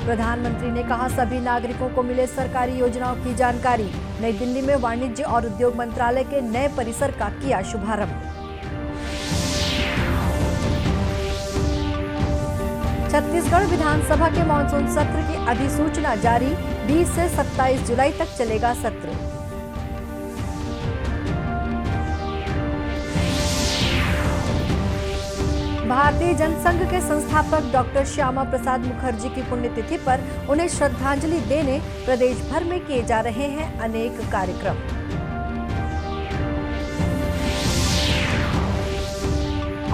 प्रधानमंत्री ने कहा सभी नागरिकों को मिले सरकारी योजनाओं की जानकारी। नई दिल्ली में वाणिज्य और उद्योग मंत्रालय के नए परिसर का किया शुभारंभ। छत्तीसगढ़ विधानसभा के मानसून सत्र की अधिसूचना जारी। 20 से 27 जुलाई तक चलेगा सत्र। भारतीय जनसंघ के संस्थापक डॉक्टर श्यामा प्रसाद मुखर्जी की पुण्यतिथि पर उन्हें श्रद्धांजलि देने प्रदेश भर में किए जा रहे हैं अनेक कार्यक्रम।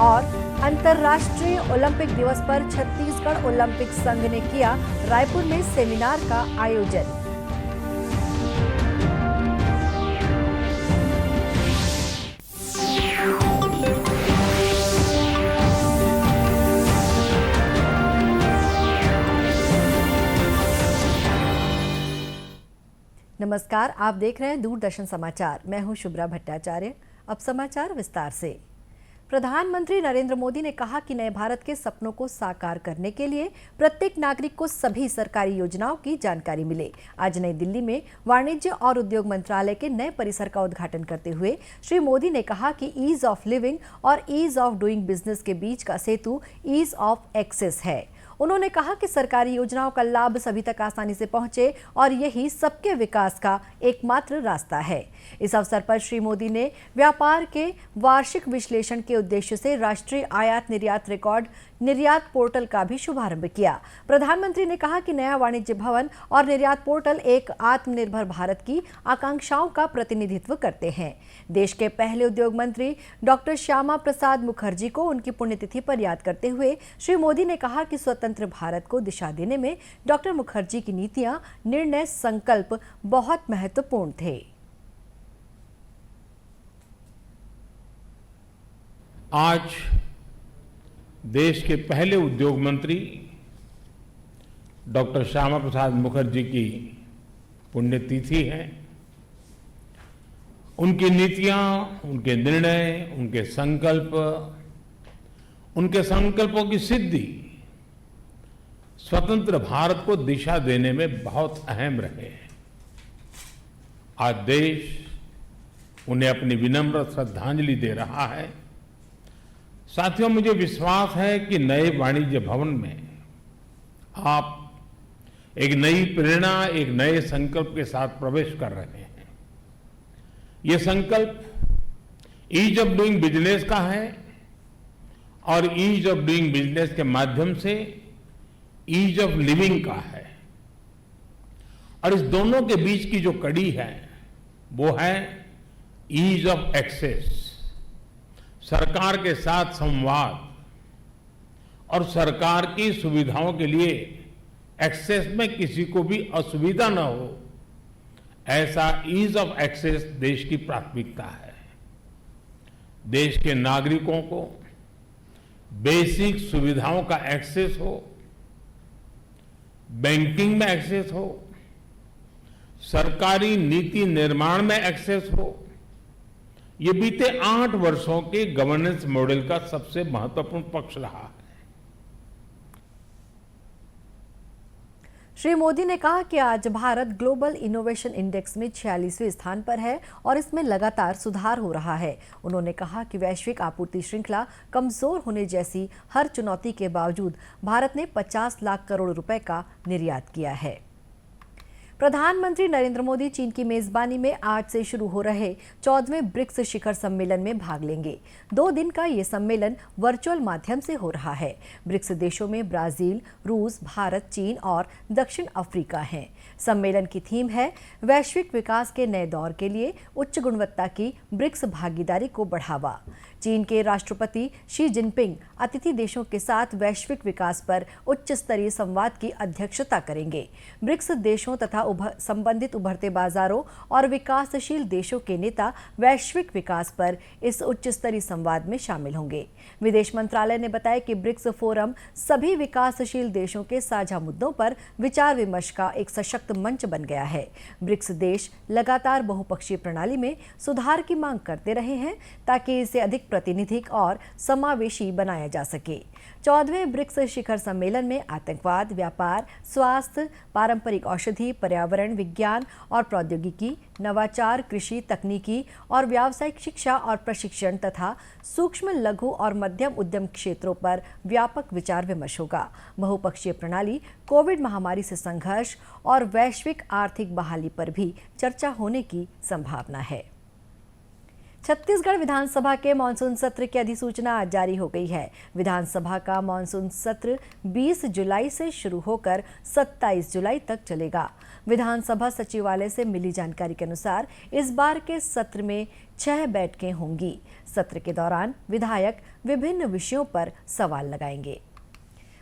और अंतर्राष्ट्रीय ओलंपिक दिवस पर छत्तीसगढ़ ओलंपिक संघ ने किया रायपुर में सेमिनार का आयोजन। नमस्कार, आप देख रहे हैं दूरदर्शन समाचार। मैं हूं शुभ्रा भट्टाचार्य। अब समाचार विस्तार से। प्रधानमंत्री नरेंद्र मोदी ने कहा कि नए भारत के सपनों को साकार करने के लिए प्रत्येक नागरिक को सभी सरकारी योजनाओं की जानकारी मिले। आज नई दिल्ली में वाणिज्य और उद्योग मंत्रालय के नए परिसर का उद्घाटन करते हुए श्री मोदी ने कहा कि ईज ऑफ लिविंग और ईज ऑफ डूइंग बिजनेस के बीच का सेतु ईज ऑफ एक्सेस है। उन्होंने कहा कि सरकारी योजनाओं का लाभ सभी तक आसानी से पहुंचे और यही सबके विकास का एकमात्र रास्ता है। इस अवसर पर श्री मोदी ने व्यापार के वार्षिक विश्लेषण के उद्देश्य से राष्ट्रीय आयात निर्यात रिकॉर्ड निर्यात पोर्टल का भी शुभारंभ किया। प्रधानमंत्री ने कहा कि नया वाणिज्य भवन और निर्यात पोर्टल एक आत्मनिर्भर भारत की आकांक्षाओं का प्रतिनिधित्व करते हैं। देश के पहले उद्योग मंत्री डॉक्टर श्यामा प्रसाद मुखर्जी को उनकी पुण्यतिथि पर याद करते हुए श्री मोदी ने कहा कि स्वतंत्र भारत को दिशा देने में डॉक्टर मुखर्जी की नीतियां, निर्णय, संकल्प बहुत महत्वपूर्ण थे। आज देश के पहले उद्योग मंत्री डॉक्टर श्यामा प्रसाद मुखर्जी की पुण्यतिथि है। उनकी नीतियां, उनके निर्णय, उनके संकल्पों की सिद्धि स्वतंत्र भारत को दिशा देने में बहुत अहम रहे हैं। आज देश उन्हें अपनी विनम्र श्रद्धांजलि दे रहा है। साथियों, मुझे विश्वास है कि नए वाणिज्य भवन में आप एक नई प्रेरणा, एक नए संकल्प के साथ प्रवेश कर रहे हैं। ये संकल्प ईज ऑफ डूइंग बिजनेस का है और ईज ऑफ डूइंग बिजनेस के माध्यम से ईज ऑफ लिविंग का है। और इस दोनों के बीच की जो कड़ी है वो है ईज ऑफ एक्सेस। सरकार के साथ संवाद और सरकार की सुविधाओं के लिए एक्सेस में किसी को भी असुविधा न हो, ऐसा ईज ऑफ एक्सेस देश की प्राथमिकता है। देश के नागरिकों को बेसिक सुविधाओं का एक्सेस हो, बैंकिंग में एक्सेस हो, सरकारी नीति निर्माण में एक्सेस हो। ये बीते 8 वर्षों के गवर्नेंस मॉडल का सबसे महत्वपूर्ण पक्ष रहा है। श्री मोदी ने कहा कि आज भारत ग्लोबल इनोवेशन इंडेक्स में 46वें स्थान पर है और इसमें लगातार सुधार हो रहा है। उन्होंने कहा कि वैश्विक आपूर्ति श्रृंखला कमजोर होने जैसी हर चुनौती के बावजूद भारत ने 50 लाख करोड़ रुपए का निर्यात किया है। प्रधानमंत्री नरेंद्र मोदी चीन की मेजबानी में आज से शुरू हो रहे 14वें ब्रिक्स शिखर सम्मेलन में भाग लेंगे। 2 दिन का ये सम्मेलन वर्चुअल माध्यम से हो रहा है। ब्रिक्स देशों में ब्राजील, रूस, भारत, चीन और दक्षिण अफ्रीका हैं। सम्मेलन की थीम है वैश्विक विकास के नए दौर के लिए उच्च गुणवत्ता की ब्रिक्स भागीदारी को बढ़ावा। चीन के राष्ट्रपति शी जिनपिंग अतिथि देशों के साथ वैश्विक विकास पर उच्च स्तरीय संवाद की अध्यक्षता करेंगे। ब्रिक्स देशों तथा संबंधित उभरते बाजारों और विकासशील देशों के नेता वैश्विक विकास पर इस उच्च स्तरीय संवाद में शामिल होंगे। विदेश मंत्रालय ने बताया कि ब्रिक्स फोरम सभी विकासशील देशों के साझा मुद्दों पर विचार विमर्श का एक सशक्त मंच बन गया है। ब्रिक्स देश लगातार बहुपक्षीय प्रणाली में सुधार की मांग करते रहे हैं ताकि इसे अधिक अधिक प्रातिनिधिक और समावेशी बनाया जा सके। 14वें ब्रिक्स शिखर सम्मेलन में आतंकवाद, व्यापार, स्वास्थ्य, पारंपरिक औषधि, पर्यावरण, विज्ञान और प्रौद्योगिकी, नवाचार, कृषि, तकनीकी और व्यावसायिक शिक्षा और प्रशिक्षण तथा सूक्ष्म, लघु और मध्यम उद्यम क्षेत्रों पर व्यापक विचार विमर्श होगा। बहुपक्षीय प्रणाली, कोविड महामारी से संघर्ष और वैश्विक आर्थिक बहाली पर भी चर्चा होने की संभावना है। छत्तीसगढ़ विधानसभा के मानसून सत्र की अधिसूचना आज जारी हो गई है। विधानसभा का मानसून सत्र 20 जुलाई से शुरू होकर 27 जुलाई तक चलेगा। विधानसभा सचिवालय से मिली जानकारी के अनुसार इस बार के सत्र में 6 बैठकें होंगी। सत्र के दौरान विधायक विभिन्न विषयों पर सवाल लगाएंगे।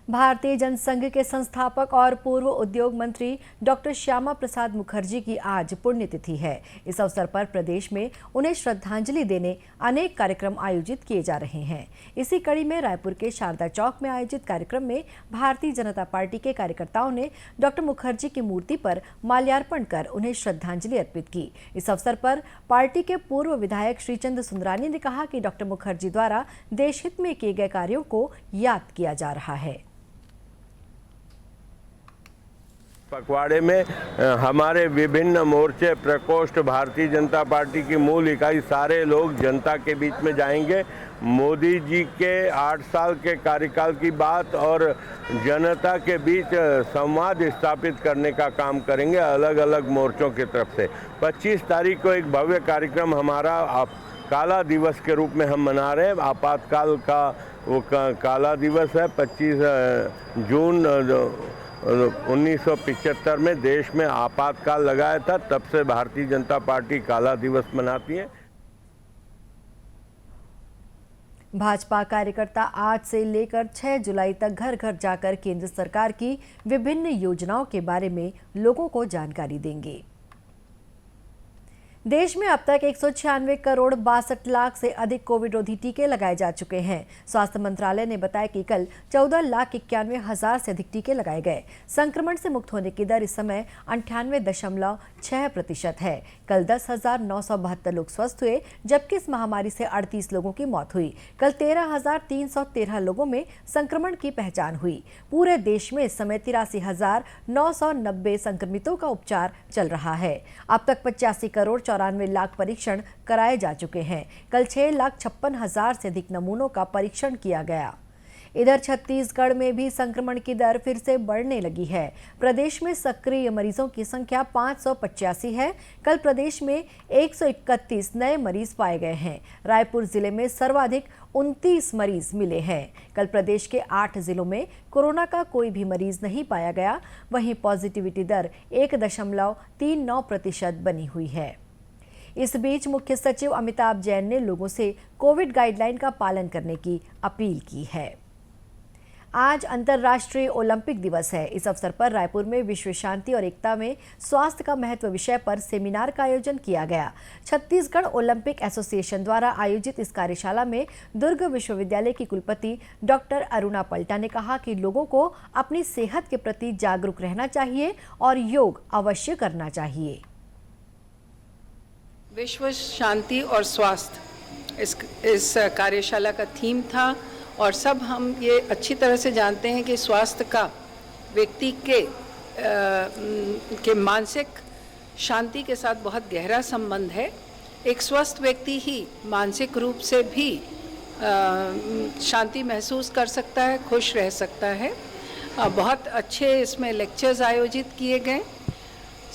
भारतीय जनसंघ के संस्थापक और पूर्व उद्योग मंत्री डॉक्टर श्यामा प्रसाद मुखर्जी की आज पुण्यतिथि है। इस अवसर पर प्रदेश में उन्हें श्रद्धांजलि देने अनेक कार्यक्रम आयोजित किए जा रहे हैं। इसी कड़ी में रायपुर के शारदा चौक में आयोजित कार्यक्रम में भारतीय जनता पार्टी के कार्यकर्ताओं ने डॉक्टर मुखर्जी की मूर्ति पर माल्यार्पण कर उन्हें श्रद्धांजलि अर्पित की। इस अवसर पर पार्टी के पूर्व विधायक श्रीचंद सुंदरानी ने कहा कि डॉक्टर मुखर्जी द्वारा देशहित में किए गए कार्यों को याद किया जा रहा है। पखवाड़े में हमारे विभिन्न मोर्चे, प्रकोष्ठ, भारतीय जनता पार्टी की मूल इकाई सारे लोग जनता के बीच में जाएंगे। मोदी जी के 8 साल के कार्यकाल की बात और जनता के बीच संवाद स्थापित करने का काम करेंगे अलग अलग मोर्चों की तरफ से। 25 तारीख को एक भव्य कार्यक्रम हमारा काला दिवस के रूप में हम मना रहे हैं। आपातकाल का वो काला दिवस है। 25 जून 1975 में देश में आपातकाल लगाया था, तब से भारतीय जनता पार्टी काला दिवस मनाती है। भाजपा कार्यकर्ता आज से लेकर 6 जुलाई तक घर घर जाकर केंद्र सरकार की विभिन्न योजनाओं के बारे में लोगों को जानकारी देंगे। देश में अब तक 196 करोड़ 62 लाख से अधिक कोविड रोधी टीके लगाए जा चुके हैं। स्वास्थ्य मंत्रालय ने बताया कि कल 14,91,000 से अधिक टीके लगाए गए। संक्रमण से मुक्त होने की दर इस समय 98.6% है। कल 10,972 लोग स्वस्थ हुए, जबकि इस महामारी से 38 लोगों की मौत हुई। कल 13,313 लोगों में संक्रमण की पहचान हुई। पूरे देश में इस समय 83,990 संक्रमितों का उपचार चल रहा है। अब तक 85 करोड़ 94 लाख परीक्षण कराए जा चुके हैं। कल 6,56,000 से अधिक नमूनों का परीक्षण किया गया। इधर छत्तीसगढ़ में भी संक्रमण की दर फिर से बढ़ने लगी है। प्रदेश में सक्रिय मरीजों की संख्या 585 है। कल प्रदेश में 131 नए मरीज पाए गए हैं। रायपुर जिले में सर्वाधिक 29 मरीज मिले हैं। कल प्रदेश के 8 जिलों में कोरोना का कोई भी मरीज नहीं पाया गया। वहीं पॉजिटिविटी दर 1.39% बनी हुई है। इस बीच मुख्य सचिव अमिताभ जैन ने लोगों से कोविड गाइडलाइन का पालन करने की अपील की है। आज अंतर्राष्ट्रीय ओलंपिक दिवस है। इस अवसर पर रायपुर में विश्व शांति और एकता में स्वास्थ्य का महत्व विषय पर सेमिनार का आयोजन किया गया। छत्तीसगढ़ ओलंपिक एसोसिएशन द्वारा आयोजित इस कार्यशाला में दुर्ग विश्वविद्यालय की कुलपति डॉक्टर अरुणा पल्टा ने कहा कि लोगों को अपनी सेहत के प्रति जागरूक रहना चाहिए और योग अवश्य करना चाहिए। विश्व शांति और स्वास्थ्य इस कार्यशाला का थीम था और सब हम ये अच्छी तरह से जानते हैं कि स्वास्थ्य का व्यक्ति के मानसिक शांति के साथ बहुत गहरा संबंध है। एक स्वस्थ व्यक्ति ही मानसिक रूप से भी शांति महसूस कर सकता है, खुश रह सकता है। बहुत अच्छे इसमें लेक्चर्स आयोजित किए गए।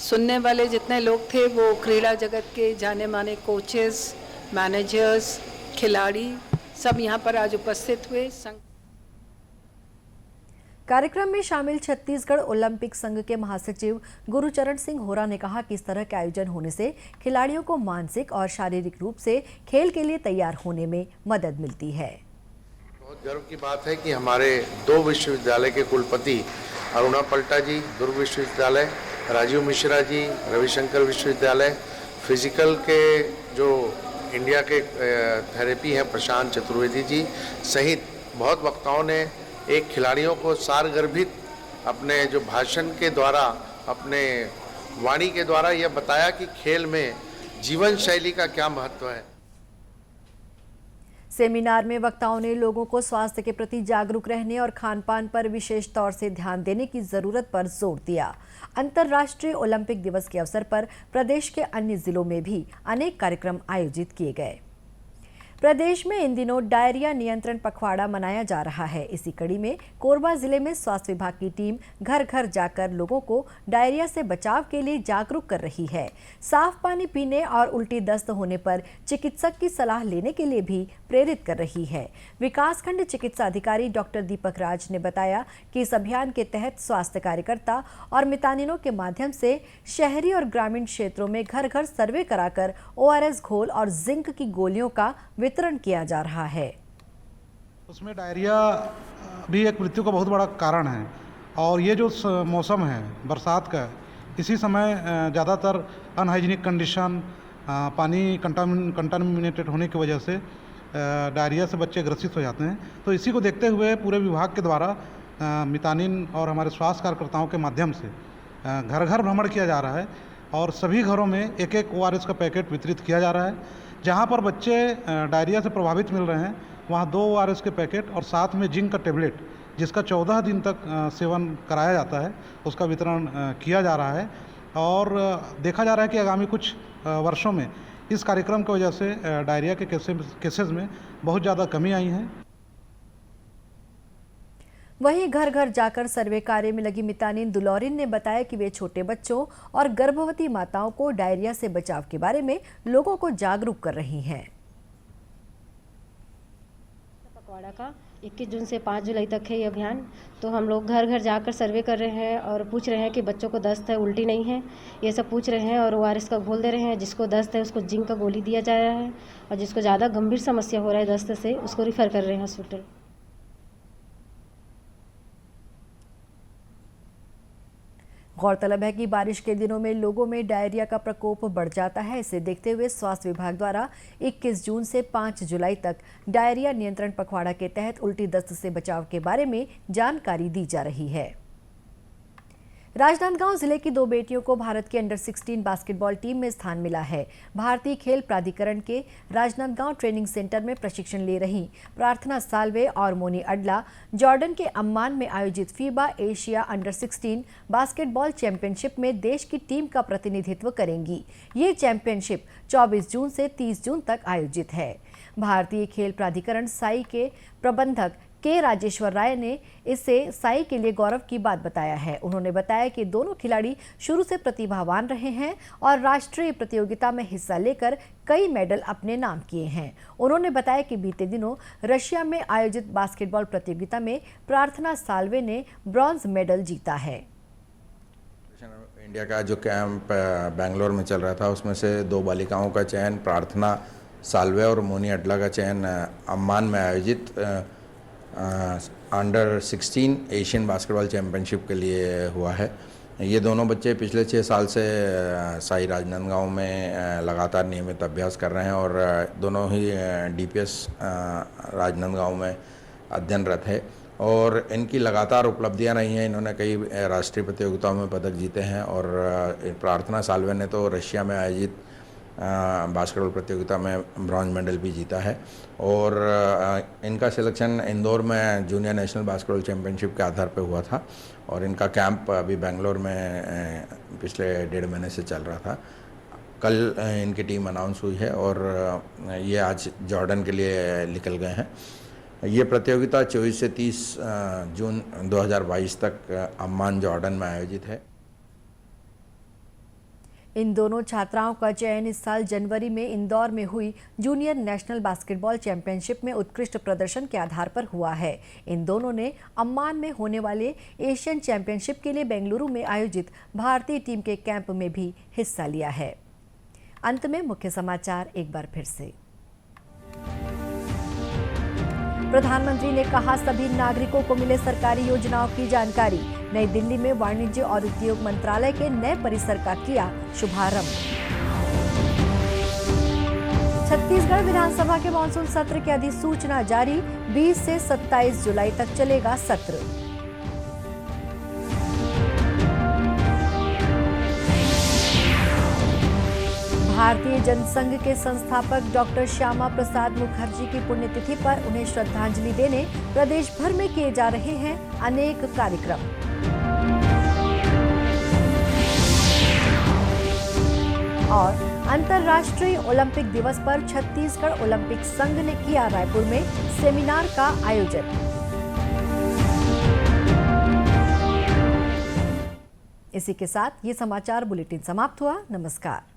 सुनने वाले जितने लोग थे वो क्रीड़ा जगत के जाने माने कोचेस, मैनेजर्स, खिलाड़ी सब यहाँ पर आज उपस्थित हुए। कार्यक्रम में शामिल छत्तीसगढ़ ओलंपिक संघ के महासचिव गुरुचरण सिंह होरा ने कहा कि इस तरह के आयोजन होने से खिलाड़ियों को मानसिक और शारीरिक रूप से खेल के लिए तैयार होने में मदद मिलती है। बहुत गर्व की बात है कि हमारे 2 विश्वविद्यालय के कुलपति अरुणा पल्टा जी दुर्ग विश्वविद्यालय, राजीव मिश्रा जी रविशंकर विश्वविद्यालय, फिजिकल के जो इंडिया के थेरेपी हैं प्रशांत चतुर्वेदी जी सहित बहुत वक्ताओं ने एक खिलाड़ियों को सारगर्भित अपने जो भाषण के द्वारा, अपने वाणी के द्वारा यह बताया कि खेल में जीवन शैली का क्या महत्व है। सेमिनार में वक्ताओं ने लोगों को स्वास्थ्य के प्रति जागरूक रहने और खान-पान पर विशेष तौर से ध्यान देने की जरूरत पर जोर दिया। अंतर्राष्ट्रीय ओलंपिक दिवस के अवसर पर प्रदेश के अन्य जिलों में भी अनेक कार्यक्रम आयोजित किए गए। प्रदेश में इन दिनों डायरिया नियंत्रण पखवाड़ा मनाया जा रहा है। इसी कड़ी में कोरबा जिले में स्वास्थ्य विभाग की टीम घर घर जाकर लोगों को डायरिया से बचाव के लिए जागरूक कर रही है। साफ पानी पीने और उल्टी दस्त होने पर चिकित्सक की सलाह लेने के लिए भी प्रेरित कर रही है। विकासखंड चिकित्सा अधिकारी डॉक्टर दीपक राज ने बताया कि इस अभियान के तहत स्वास्थ्य कार्यकर्ता और मितानिनों के माध्यम से शहरी और ग्रामीण क्षेत्रों में घर घर सर्वे कराकर ORS घोल और जिंक की गोलियों का वितरण किया जा रहा है। उसमें डायरिया भी एक मृत्यु का बहुत बड़ा कारण है और ये जो मौसम है बरसात का, इसी समय ज़्यादातर अनहाइजीनिक कंडीशन, पानी कंटामिनेटेड होने की वजह से डायरिया से बच्चे ग्रसित हो जाते हैं। तो इसी को देखते हुए पूरे विभाग के द्वारा मितानिन और हमारे स्वास्थ्य कार्यकर्ताओं के माध्यम से घर घर भ्रमण किया जा रहा है और सभी घरों में एक एक ORS का पैकेट वितरित किया जा रहा है। जहाँ पर बच्चे डायरिया से प्रभावित मिल रहे हैं वहाँ 2 ORS के पैकेट और साथ में जिंक का टेबलेट, जिसका 14 दिन तक सेवन कराया जाता है, उसका वितरण किया जा रहा है। और देखा जा रहा है कि आगामी कुछ वर्षों में इस कार्यक्रम की वजह से डायरिया के केसेस में बहुत ज़्यादा कमी आई है। वहीं घर घर जाकर सर्वे कार्य में लगी मितानिन दुलौरिन ने बताया कि वे छोटे बच्चों और गर्भवती माताओं को डायरिया से बचाव के बारे में लोगों को जागरूक कर रही हैं। पखवाड़ा का 21 जून से 5 जुलाई तक है ये अभियान। तो हम लोग घर घर जाकर सर्वे कर रहे हैं और पूछ रहे हैं कि बच्चों को दस्त है, उल्टी नहीं है, ये सब पूछ रहे हैं और ORS का घोल दे रहे हैं। जिसको दस्त है उसको जिंक का गोली दिया जा रहा है और जिसको ज़्यादा गंभीर समस्या हो रहा है दस्त से, उसको रिफ़र कर रहे हैं हॉस्पिटल। गौरतलब है कि बारिश के दिनों में लोगों में डायरिया का प्रकोप बढ़ जाता है। इसे देखते हुए स्वास्थ्य विभाग द्वारा 21 जून से 5 जुलाई तक डायरिया नियंत्रण पखवाड़ा के तहत उल्टी दस्त से बचाव के बारे में जानकारी दी जा रही है। राजनांदगांव जिले की 2 बेटियों को भारत की अंडर 16 बास्केटबॉल टीम में स्थान मिला है। भारतीय खेल प्राधिकरण के राजनांदगांव ट्रेनिंग सेंटर में प्रशिक्षण ले रही प्रार्थना साल्वे और मोनी अडला जॉर्डन के अम्मान में आयोजित FIBA Asia under 16 basketball championship में देश की टीम का प्रतिनिधित्व करेंगी। ये चैंपियनशिप 24 जून से 30 जून तक आयोजित है। भारतीय खेल प्राधिकरण साई के प्रबंधक के राजेश्वर राय ने इसे साई के लिए गौरव की बात बताया है। उन्होंने बताया कि दोनों खिलाड़ी शुरू से प्रतिभावान रहे हैं और राष्ट्रीय प्रतियोगिता में हिस्सा लेकर कई मेडल अपने नाम किए हैं। उन्होंने बताया कि बीते दिनों रशिया में आयोजित बास्केटबॉल प्रतियोगिता में प्रार्थना साल्वे ने ब्रॉन्ज मेडल जीता है। इंडिया का जो कैंप बेंगलोर में चल रहा था उसमें से 2 बालिकाओं का चयन प्रार्थना साल्वे और मोनी अडला का चयन अम्मान में आयोजित अंडर 16 एशियन बास्केटबॉल चैम्पियनशिप के लिए हुआ है। ये दोनों बच्चे पिछले 6 साल से साई राजनांदगांव में लगातार नियमित अभ्यास कर रहे हैं और दोनों ही DPS राजनांदगांव में अध्ययनरत है और इनकी लगातार उपलब्धियां रही हैं। इन्होंने कई राष्ट्रीय प्रतियोगिताओं में पदक जीते हैं और प्रार्थना साल्वे ने तो रशिया में आयोजित बास्केटबॉल प्रतियोगिता में ब्रॉन्ज मेडल भी जीता है और इनका सिलेक्शन इंदौर में जूनियर नेशनल बास्केटबॉल चैम्पियनशिप के आधार पर हुआ था और इनका कैंप अभी बेंगलोर में पिछले 1.5 महीने से चल रहा था। कल इनकी टीम अनाउंस हुई है और ये आज जॉर्डन के लिए निकल गए हैं। ये प्रतियोगिता 24 से 30 जून 2022 तक अम्मान जॉर्डन में आयोजित है। इन दोनों छात्राओं का चयन इस साल जनवरी में इंदौर में हुई जूनियर नेशनल बास्केटबॉल चैंपियनशिप में उत्कृष्ट प्रदर्शन के आधार पर हुआ है। इन दोनों ने अम्मान में होने वाले एशियन चैंपियनशिप के लिए बेंगलुरु में आयोजित भारतीय टीम के कैंप में भी हिस्सा लिया है। अंत में मुख्य समाचार एक बार फिर से। प्रधानमंत्री ने कहा सभी नागरिकों को मिले सरकारी योजनाओं की जानकारी। नई दिल्ली में वाणिज्य और उद्योग मंत्रालय के नए परिसर का किया शुभारंभ। छत्तीसगढ़ विधानसभा के मानसून सत्र की अधिसूचना जारी। 20 से 27 जुलाई तक चलेगा सत्र। भारतीय जनसंघ के संस्थापक डॉक्टर श्यामा प्रसाद मुखर्जी की पुण्यतिथि पर उन्हें श्रद्धांजलि देने प्रदेश भर में किए जा रहे हैं अनेक कार्यक्रम। और अंतर्राष्ट्रीय ओलंपिक दिवस पर छत्तीसगढ़ ओलंपिक संघ ने किया रायपुर में सेमिनार का आयोजन। इसी के साथ ये समाचार बुलेटिन समाप्त हुआ। नमस्कार।